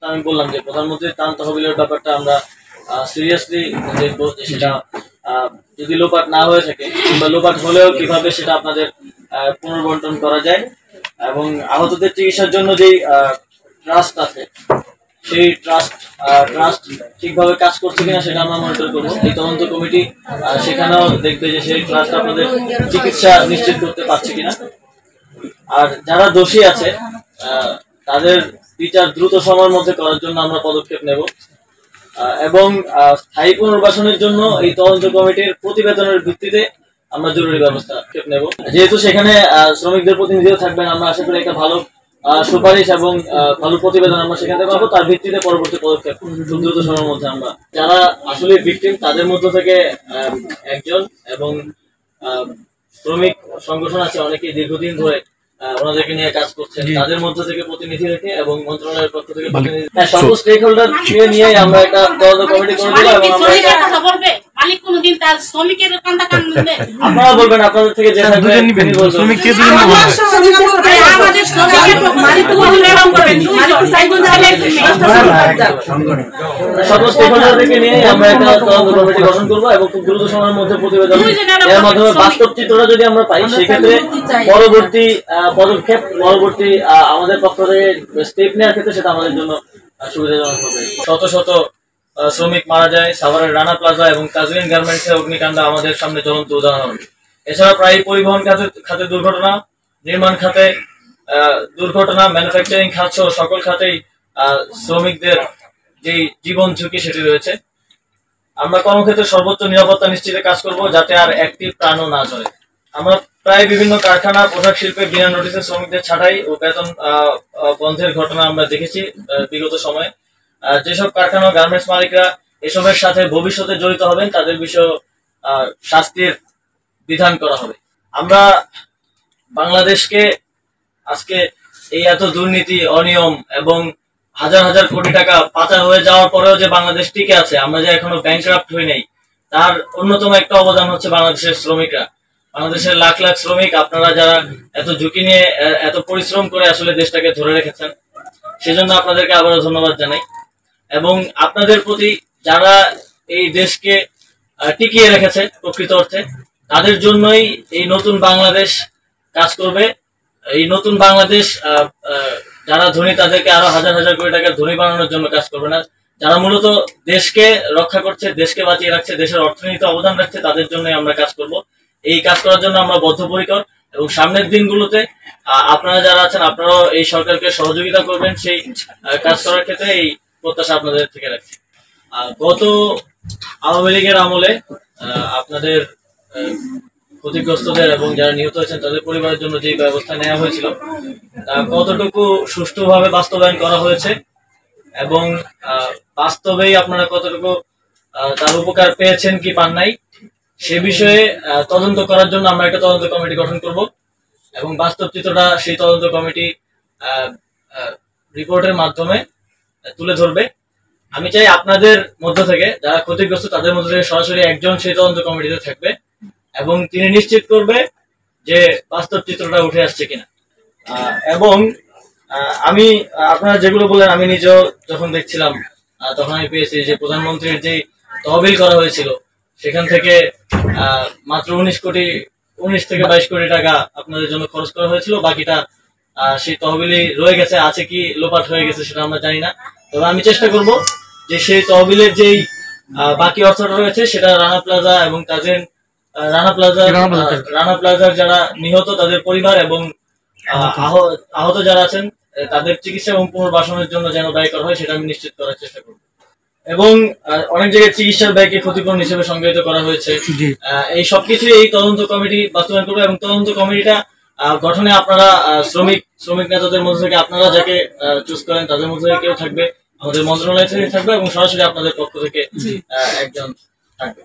আমি বললাম যে প্রধানমন্ত্রীর ত্রাণ তহবিলের ব্যাপারটা আমরা সিরিয়াসলি দেখবো, যে সেটা যদি লোপাট না হয়ে থাকে কিংবা লোপাট হলেও কিভাবে সেটা আপনাদের পুনর্বন্টন করা যায়, এবং আহতদের চিকিৎসার জন্য যেই ট্রাস্ট আছে সেই ট্রাস্ট ঠিকভাবে কাজ করছে কিনা সেটা আমরা মনিটর করবো। এই তদন্ত কমিটি সেখানেও দেখবে যে সেই ট্রাস্ট আপনাদের চিকিৎসা নিশ্চিত করতে পারছে কিনা। আর যারা দোষী আছে তাদের বিচার দ্রুত সময়ের মধ্যে করার জন্য আমরা পদক্ষেপ নেব, এবং স্থায়ী পুনর্বাসনের জন্য এই তদন্ত কমিটির প্রতিবেদনের ভিত্তিতে আমরা জরুরি ব্যবস্থা নেব। যেহেতু সেখানে শ্রমিকদের প্রতিনিধিও থাকবেন, আমরা আশা করি একটা ভালো সুপারিশ এবং ভালো প্রতিবেদন আমরা সেখান থেকে পাবো। তার ভিত্তিতে পরবর্তী পদক্ষেপ খুব দ্রুত সময়ের মধ্যে আমরা, যারা আসলে ভিকটিম তাদের মধ্য থেকে একজন, এবং শ্রমিক সংগঠন আছে অনেকেই দীর্ঘদিন ধরে ওনাদেরকে নিয়ে কাজ করছেন, তাদের মধ্য থেকে প্রতিনিধি রেখে এবং মন্ত্রণালয়ের পক্ষ থেকে প্রতিনিধি, সকল স্টেক হোল্ডার নিয়ে আমরা একটা তদন্ত কমিটি করে দিলাম। এবং মালিক কোনদিন তার শ্রমিকের কান্দা কান্দবে, আপনারা বলবেন, আপনাদের থেকে যে থাকবে তিনি বলবেন, শ্রমিক কে দিবেন, আমাদের শ্রমিকের মালিক তো এরকম করবেন, মালিক সাইগুন ছেলে সকল স্টেক হোল্ডারদেরকে নিয়ে আমরা একটা তদন্ত কমিটি গঠন করব, এবং খুব দ্রুত সময়ের মধ্যে প্রতিবেদন এর মাধ্যমে বাস্তব চিত্রটা যদি আমরা পাই, সেক্ষেত্রে পরবর্তী পদক্ষেপ, পরবর্তী আমাদের পক্ষ থেকে স্টেপ নেওয়ার ক্ষেত্রে সেটা আমাদের জন্য সুবিধাজনক হবে। শত শত শ্রমিক মারা যায় সাভারের রানা প্লাজা এবং তাজরিন গার্মেন্টসে অগ্নিকাণ্ড আমাদের সামনে জ্বলন্ত উদাহরণ। এছাড়া প্রায় পরিবহন খাতে দুর্ঘটনা, নির্মাণ খাতে দুর্ঘটনা, ম্যানুফ্যাকচারিং খাত সহ সকল খাতেই শ্রমিকদের যে জীবন ঝুঁকি সেটি রয়েছে। আমরা কর্মক্ষেত্রে সর্বোচ্চ নিরাপত্তা নিশ্চিতে কাজ করব, যাতে আর একটি প্রাণও না যায়। আমরা প্রায় বিভিন্ন কারখানা, পোশাক শিল্পে বিনা নোটিশে শ্রমিকদের ছাঁটাই ও বেতন বন্ধের ঘটনা আমরা দেখেছি বিগত সময়ে। যেসব কারখানা, গার্মেন্টস মালিকরা এসবের সাথে ভবিষ্যতে জড়িত হবেন তাদের বিষয়ে শাস্তির বিধান করা হবে। আমরা বাংলাদেশকে আজকে এই এত দুর্নীতি, অনিয়ম এবং হাজার হাজার কোটি টাকা পাচার হয়ে যাওয়ার পরেও যে বাংলাদেশ টিকে আছে, আমরা যে এখনো ব্যাংকরাপ্ট হই নাই, তার অন্যতম একটা অবদান হচ্ছে বাংলাদেশের শ্রমিকরা। বাংলাদেশের লাখ লাখ শ্রমিক, আপনারা যারা এত ঝুঁকি নিয়ে এত পরিশ্রম করে আসলে দেশটাকে ধরে রেখেছেন, সেজন্য আপনাদেরকে আবারও ধন্যবাদ জানাই। এবং আপনাদের প্রতি যারা এই দেশকে টিকিয়ে রেখেছে প্রকৃত অর্থে, তাদের জন্যই এই নতুন বাংলাদেশ কাজ করবে। এই নতুন বাংলাদেশ যারা ধনী তাদেরকে আরো হাজার হাজার কোটি টাকা ধনী বানানোর জন্য কাজ করবে না, যারা মূলত দেশকে রক্ষা করছে, দেশকে বাঁচিয়ে রাখছে, দেশের অর্থনীতিতে অবদান রাখছে, তাদের জন্যই আমরা কাজ করব। এই কাজ করার জন্য আমরা বদ্ধপরিকর, এবং সামনের দিনগুলোতে আপনারা যারা আছেন আপনারাও এই সরকারকে সহযোগিতা করবেন সেই কাজ করার ক্ষেত্রে, এই প্রত্যাশা আপনাদের থেকে রাখছি। গত আওয়ামী লীগের আমলে আপনাদের ক্ষতিগ্রস্তদের এবং যারা নিহত হয়েছেন তাদের পরিবারের জন্য যে ব্যবস্থা নেওয়া হয়েছিল, তা কতটুকু সুষ্ঠুভাবে বাস্তবায়ন করা হয়েছে এবং বাস্তবেই আপনারা কতটুকু তার উপকার পেয়েছেন কি পান নাই, সে বিষয়ে তদন্ত করার জন্য আমরা একটা তদন্ত কমিটি গঠন করব, এবং বাস্তব চিত্রটা সেই তদন্ত কমিটি রিপোর্টের মাধ্যমে তুলে ধরবে। আমি চাই আপনাদের মধ্য থেকে যারা ক্ষতিগ্রস্ত তাদের মধ্য থেকে সরাসরি একজন সেই তদন্ত কমিটিতে থাকবে, এবং তিনি নিশ্চিত করবে যে বাস্তব চিত্রটা উঠে আসছে কিনা। এবং আমি আপনারা যেগুলো বললেন, আমি নিজেও যখন দেখছিলাম তখন আমি পেয়েছি যে প্রধানমন্ত্রীর যে তহবিল করা হয়েছিল, সেখান থেকে মাত্র 19 থেকে 22 কোটি টাকা আপনাদের জন্য খরচ করা হয়েছিল। বাকিটা সেই তহবিলই রয়ে গেছে, আছে কি লোপাট হয়ে গেছে সেটা আমরা জানি না। তবে আমি চেষ্টা করব যে সেই তহবিলের যেই বাকি অর্থটা রয়েছে সেটা রানা প্লাজা এবং তাদের রানা প্লাজার যারা নিহত তাদের পরিবার এবং আহত যারা আছেন তাদের চিকিৎসা এবং পুনর্বাসনের জন্য যেন ব্যয় করা হয় সেটা আমি নিশ্চিত করার চেষ্টা করব। এবং অনেক জায়গায় চিকিৎসার ব্যয়কে ক্ষতিপূরণ হিসেবে সংজ্ঞায়িত করা হয়েছে। এই সবকিছুই এই তদন্ত কমিটি বাস্তবায়ন করবে, এবং তদন্ত কমিটিটা গঠনে আপনারা শ্রমিক নেতাদের মধ্যে থেকে আপনারা যাকে চুজ করেন তাদের মধ্যে থেকে কেউ থাকবে, আমাদের মন্ত্রণালয় থেকে থাকবে, এবং সরাসরি আপনাদের পক্ষ থেকে একজন থাকবে।